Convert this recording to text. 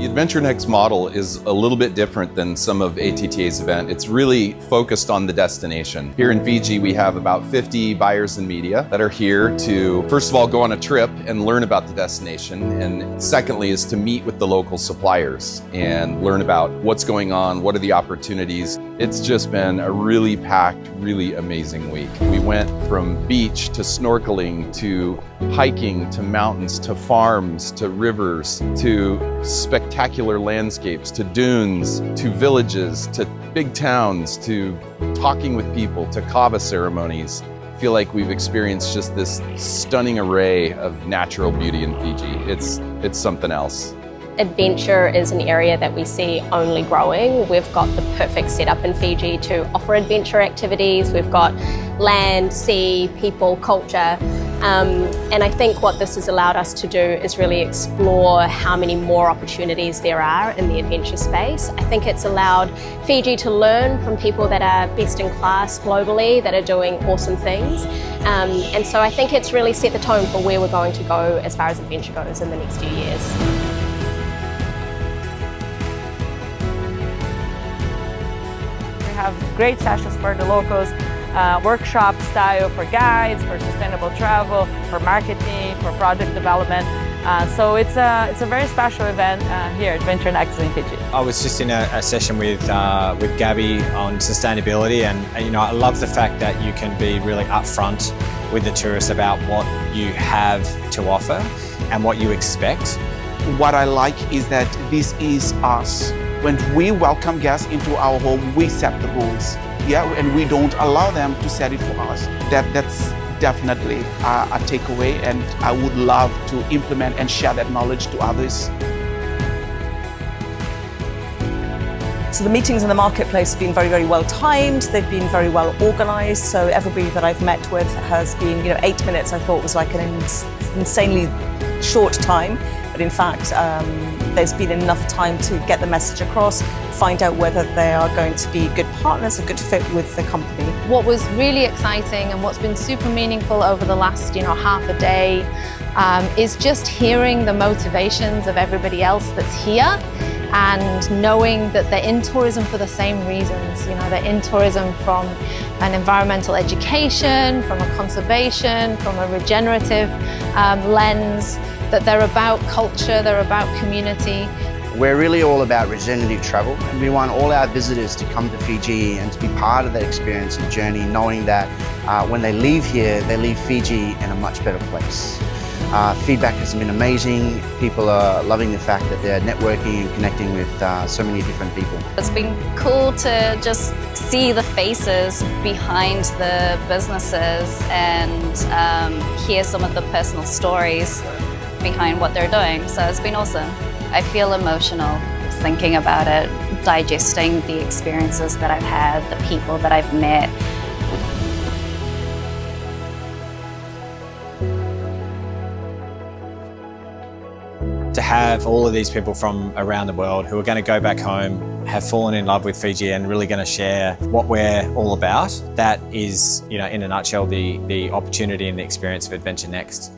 AdventureNEXT model is a little bit different than some of ATTA's event. It's really focused on the destination. Here in Fiji, we have about 50 buyers and media that are here to, first of all, go on a trip and learn about the destination. And secondly is to meet with the local suppliers and learn about what's going on, what are the opportunities. It's just been a really packed, really amazing week. We went from beach to snorkeling to hiking to mountains to farms to rivers to spectacular landscapes to dunes to villages to big towns to talking with people to kava ceremonies. I feel like we've experienced just this stunning array of natural beauty in Fiji. It's something else. Adventure is an area that we see only growing. We've got the perfect setup in Fiji to offer adventure activities. We've got land, sea, people, culture. And I think what this has allowed us to do is really explore how many more opportunities there are in the adventure space. I think it's allowed Fiji to learn from people that are best in class globally, that are doing awesome things. And so I think it's really set the tone for where we're going to go as far as adventure goes in the next few years. We have great sessions for the locals, workshop style for guides, for sustainable travel, for marketing, for project development. So it's a very special event here at AdventureNEXT in Fiji. I was just in a session with Gabby on sustainability, and you know, I love the fact that you can be really upfront with the tourists about what you have to offer and what you expect. What I like is that this is us. When we welcome guests into our home, we set the rules, and we don't allow them to set it for us. That's definitely a takeaway, and I would love to implement and share that knowledge to others. So the meetings in the marketplace have been very, very well timed. They've been very well organised. So everybody that I've met with has been, 8 minutes I thought was like an insanely short time. But in fact, there's been enough time to get the message across, find out whether they are going to be good partners, a good fit with the company. What was really exciting and what's been super meaningful over the last, half a day is just hearing the motivations of everybody else that's here and knowing that they're in tourism for the same reasons. They're in tourism from an environmental education, from a conservation, from a regenerative lens, that they're about culture, they're about community. We're really all about regenerative travel, and we want all our visitors to come to Fiji and to be part of that experience and journey, knowing that when they leave here, they leave Fiji in a much better place. Feedback has been amazing. People are loving the fact that they're networking and connecting with so many different people. It's been cool to just see the faces behind the businesses and hear some of the personal stories behind what they're doing. So it's been awesome. I feel emotional thinking about it, digesting the experiences that I've had, the people that I've met. To have all of these people from around the world who are going to go back home, have fallen in love with Fiji and really going to share what we're all about, that is, in a nutshell, the opportunity and the experience of AdventureNEXT.